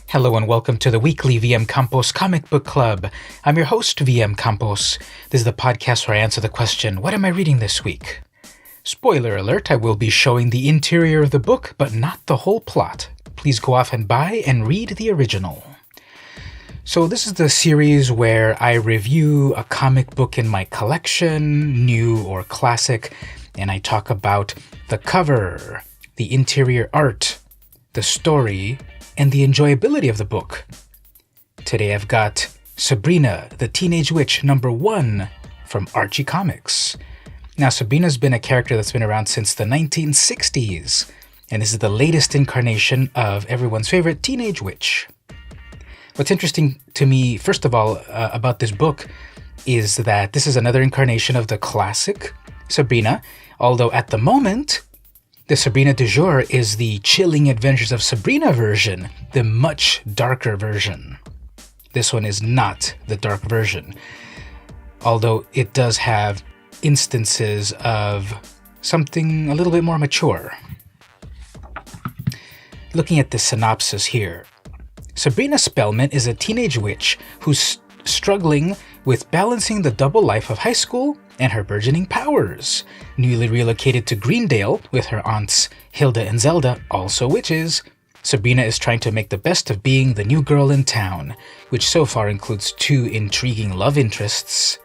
Hello and welcome to the weekly VM Campos Comic Book Club. I'm your host, VM Campos. This is the podcast where I answer the question, what am I reading this week? Spoiler alert, I will be showing the interior of the book, but not the whole plot. Please go off and buy and read the original. So this is the series where I review a comic book in my collection, new or classic, and I talk about the cover, the interior art, the story, and the enjoyability of the book. Today I've got Sabrina The Teenage Witch #1 from Archie Comics. Now Sabrina's been a character that's been around since the 1960s, and this is the latest incarnation of everyone's favorite teenage witch. What's interesting to me, first of all, about this book is that this is another incarnation of the classic Sabrina, although at the moment, the Sabrina du jour is the Chilling Adventures of Sabrina version, the much darker version. This one is not the dark version, although it does have instances of something a little bit more mature. Looking at the synopsis here, Sabrina Spellman is a teenage witch who's struggling with balancing the double life of high school and her burgeoning powers. Newly relocated to Greendale with her aunts Hilda and Zelda, also witches, Sabrina is trying to make the best of being the new girl in town, which so far includes two intriguing love interests,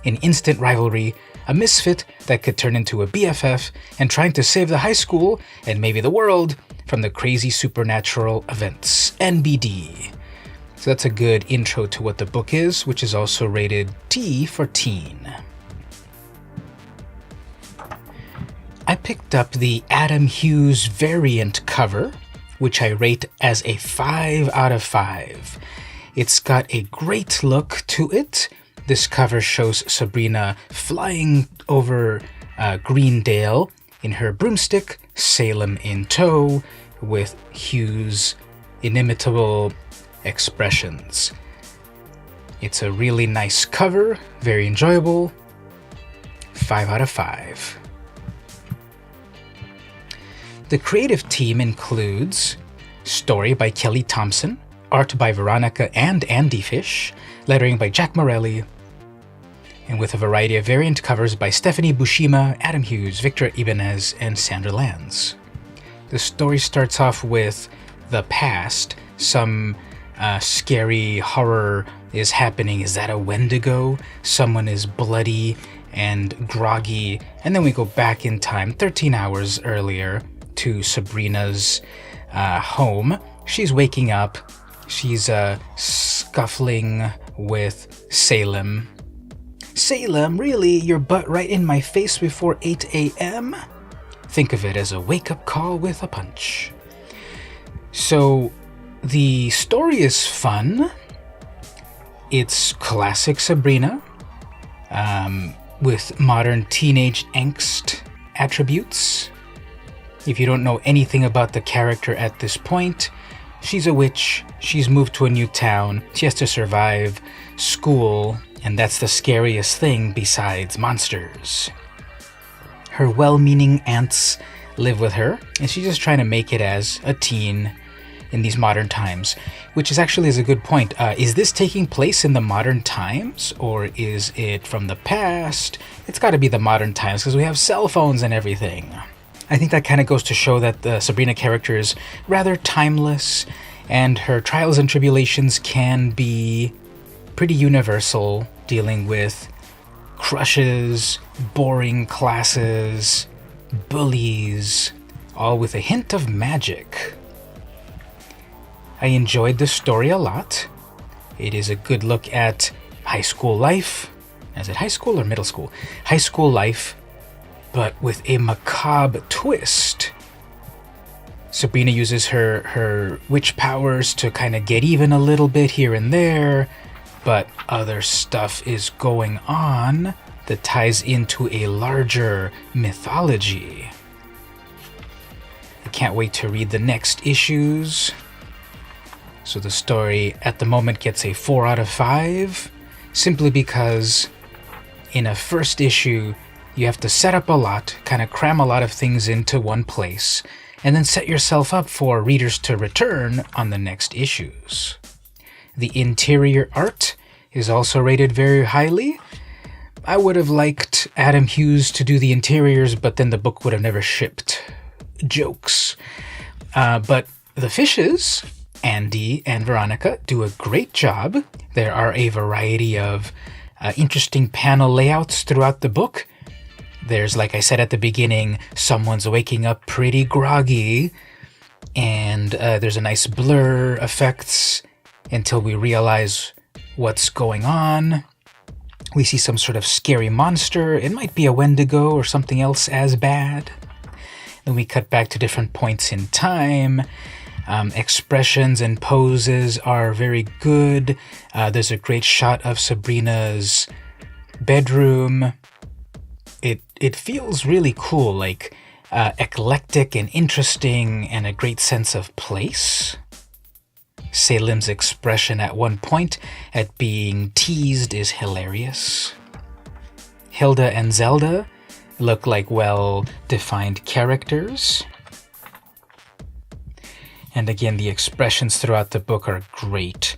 an instant rivalry, a misfit that could turn into a BFF, and trying to save the high school, and maybe the world, from the crazy supernatural events. NBD. So that's a good intro to what the book is, which is also rated T for teen. I picked up the Adam Hughes variant cover, which I rate as a 5 out of 5. It's got a great look to it. This cover shows Sabrina flying over Greendale in her broomstick, Salem in tow, with Hughes' inimitable expressions. It's a really nice cover, very enjoyable, 5 out of 5. The creative team includes story by Kelly Thompson, art by Veronica and Andy Fish, lettering by Jack Morelli, and with a variety of variant covers by Stephanie Bushima, Adam Hughes, Victor Ibanez, and Sandra Lanz. The story starts off with the past. Some scary horror is happening. Is that a Wendigo? Someone is bloody and groggy. And then we go back in time 13 hours earlier to Sabrina's home. She's waking up. She's scuffling with Salem. Salem, really? Your butt right in my face before 8 a.m.? Think of it as a wake-up call with a punch. So, the story is fun. It's classic Sabrina, with modern teenage angst attributes. If you don't know anything about the character at this point, she's a witch, she's moved to a new town, she has to survive school, and that's the scariest thing besides monsters. Her well-meaning aunts live with her, and she's just trying to make it as a teen in these modern times, which is a good point. Is this taking place in the modern times, or is it from the past? It's got to be the modern times, because we have cell phones and everything. I think that kind of goes to show that the Sabrina character is rather timeless, and her trials and tribulations can be pretty universal, dealing with crushes, boring classes, bullies, all with a hint of magic. I enjoyed the story a lot. It is a good look at high school life. Is it high school or middle school? High school life, but with a macabre twist. Sabrina uses her witch powers to kind of get even a little bit here and there, but other stuff is going on that ties into a larger mythology. I can't wait to read the next issues. So the story at the moment gets a 4 out of 5, simply because in a first issue, you have to set up a lot, kind of cram a lot of things into one place, and then set yourself up for readers to return on the next issues. The interior art is also rated very highly. I would have liked Adam Hughes to do the interiors, but then the book would have never shipped. Jokes. But the fishes, Andy and Veronica, do a great job. There are a variety of interesting panel layouts throughout the book. There's, like I said at the beginning, someone's waking up pretty groggy, and there's a nice blur effects until we realize what's going on. We see some sort of scary monster. It might be a Wendigo or something else as bad. Then we cut back to different points in time. Expressions and poses are very good. There's a great shot of Sabrina's bedroom. It feels really cool, like eclectic and interesting, and a great sense of place. Salem's expression at one point at being teased is hilarious. Hilda and Zelda look like well-defined characters. And again, the expressions throughout the book are great.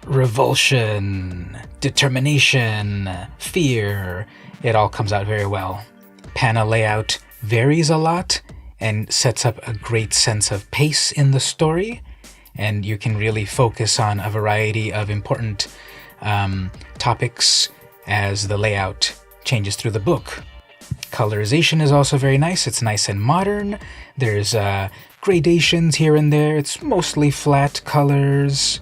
Revulsion, determination, fear, it all comes out very well. Panel layout varies a lot and sets up a great sense of pace in the story, and you can really focus on a variety of important topics as the layout changes through the book. Colorization is also very nice. It's nice and modern. There's gradations here and there. It's mostly flat colors,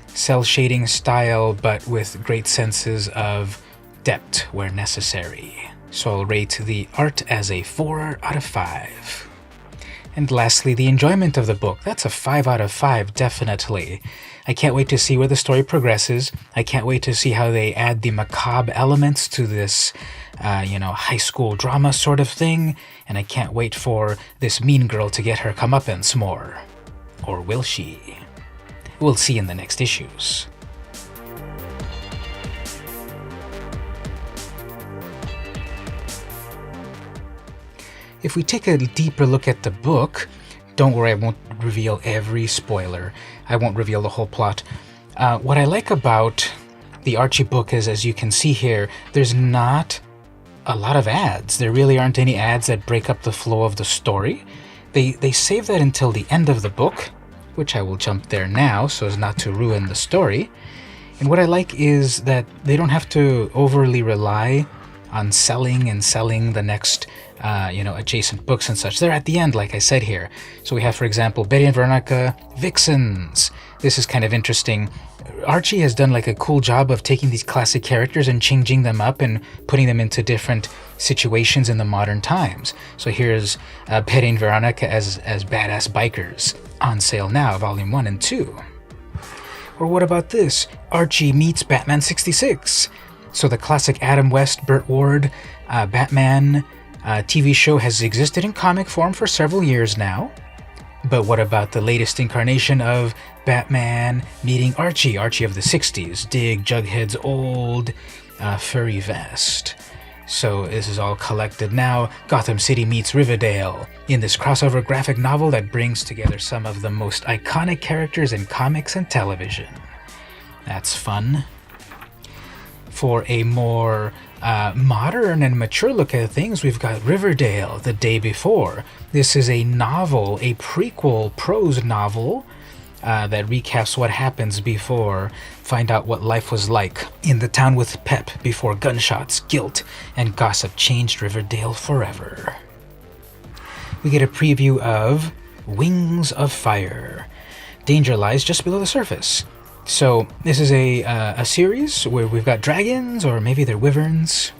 cell shading style, but with great senses of depth where necessary. So I'll rate the art as a 4 out of 5. And lastly, the enjoyment of the book. That's a 5 out of 5, definitely. I can't wait to see where the story progresses. I can't wait to see how they add the macabre elements to this, high school drama sort of thing. And I can't wait for this mean girl to get her comeuppance more. Or will she? We'll see in the next issues. If we take a deeper look at the book, don't worry, I won't reveal every spoiler. I won't reveal the whole plot. What I like about the Archie book is, as you can see here, there's not a lot of ads. There really aren't any ads that break up the flow of the story. They save that until the end of the book, which I will jump there now so as not to ruin the story. And what I like is that they don't have to overly rely on selling the next adjacent books and such. They're at the end, like I said here. So we have, for example, Betty and Veronica, Vixens. This is kind of interesting. Archie has done like a cool job of taking these classic characters and changing them up and putting them into different situations in the modern times. So here's Betty and Veronica as badass bikers, on sale now, volume 1 and 2. Or what about this? Archie meets Batman 66. So the classic Adam West, Burt Ward, Batman TV show has existed in comic form for several years now. But what about the latest incarnation of Batman meeting Archie of the 60s? Dig Jughead's old furry vest. So this is all collected now. Gotham City meets Riverdale in this crossover graphic novel that brings together some of the most iconic characters in comics and television. That's fun. For a more modern and mature look at things, we've got Riverdale, The Day Before. This is a novel, a prequel prose novel that recaps what happens before. Find out what life was like in the town with pep before gunshots, guilt, and gossip changed Riverdale forever. We get a preview of Wings of Fire. Danger lies just below the surface. So this is a series where we've got dragons, or maybe they're wyverns,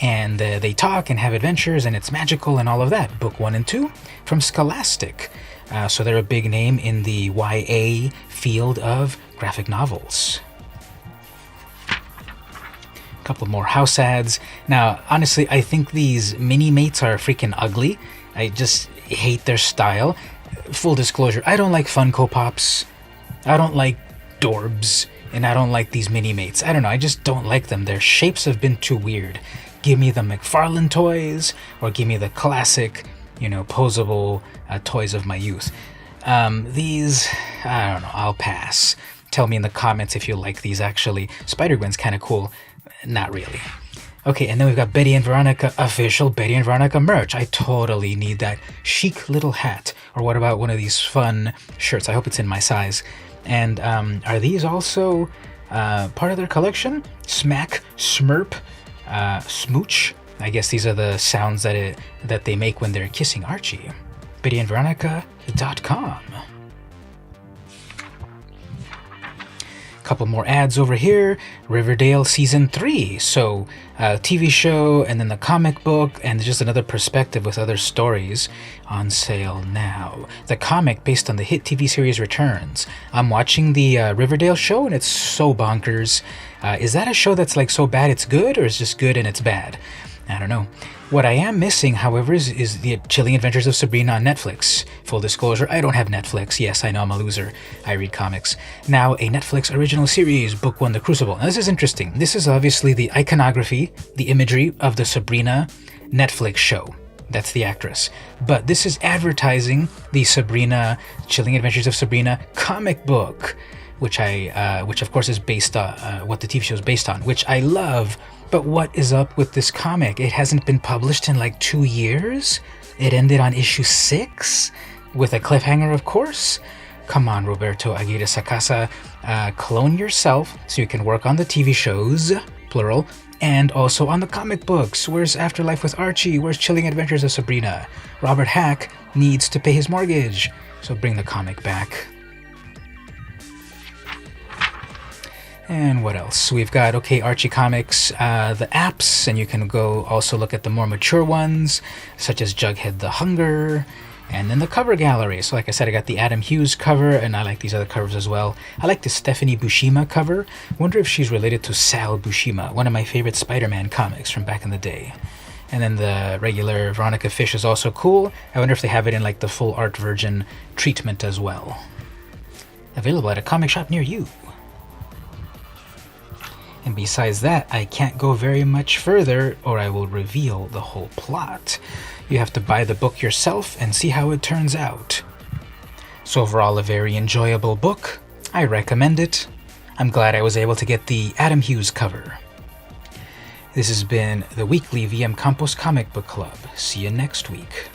and they talk and have adventures, and it's magical and all of that. Book 1 and 2 from Scholastic. So they're a big name in the YA field of graphic novels. A couple more house ads. Now, honestly, I think these mini-mates are freaking ugly. I just hate their style. Full disclosure, I don't like Funko Pops. I don't like Dorbs, and I don't like these mini-mates. I don't know, I just don't like them. Their shapes have been too weird. Give me the McFarlane toys, or give me the classic posable toys of my youth. These, I don't know, I'll pass. Tell me in the comments if you like these, actually. Spider-Gwen's kind of cool. Not really. Okay, and then we've got Betty and Veronica, official Betty and Veronica merch. I totally need that chic little hat. Or what about one of these fun shirts? I hope it's in my size. And are these also part of their collection? Smack, smurp, smooch. I guess these are the sounds that they make when they're kissing Archie. BettyandVeronica.com. Couple more ads over here. Riverdale Season 3. So, TV show, and then the comic book, and just another perspective with other stories on sale now. The comic, based on the hit TV series, returns. I'm watching the Riverdale show, and it's so bonkers. Is that a show that's like so bad it's good, or is it just good and it's bad? I don't know. What I am missing, however, is the Chilling Adventures of Sabrina on Netflix. Full disclosure, I don't have Netflix. Yes, I know I'm a loser. I read comics. Now, a Netflix original series, Book 1, The Crucible. Now, this is interesting. This is obviously the iconography, the imagery of the Sabrina Netflix show. That's the actress. But this is advertising the Sabrina, Chilling Adventures of Sabrina comic book, which of course is based on what the TV show is based on, which I love. But what is up with this comic? It hasn't been published in like 2 years. It ended on issue 6 with a cliffhanger, of course. Come on, Roberto Aguirre Sacasa, clone yourself so you can work on the TV shows, plural, and also on the comic books. Where's Afterlife with Archie? Where's Chilling Adventures of Sabrina? Robert Hack needs to pay his mortgage, so bring the comic back. And what else? We've got, Archie Comics, the apps, and you can go also look at the more mature ones, such as Jughead the Hunger, and then the cover gallery. So like I said, I got the Adam Hughes cover, and I like these other covers as well. I like the Stephanie Buscema cover. Wonder if she's related to Sal Buscema, one of my favorite Spider-Man comics from back in the day. And then the regular Veronica Fish is also cool. I wonder if they have it in like the full art version treatment as well. Available at a comic shop near you. And besides that, I can't go very much further or I will reveal the whole plot. You have to buy the book yourself and see how it turns out. So overall, a very enjoyable book. I recommend it. I'm glad I was able to get the Adam Hughes cover. This has been the weekly VM Campos Comic Book Club. See you next week.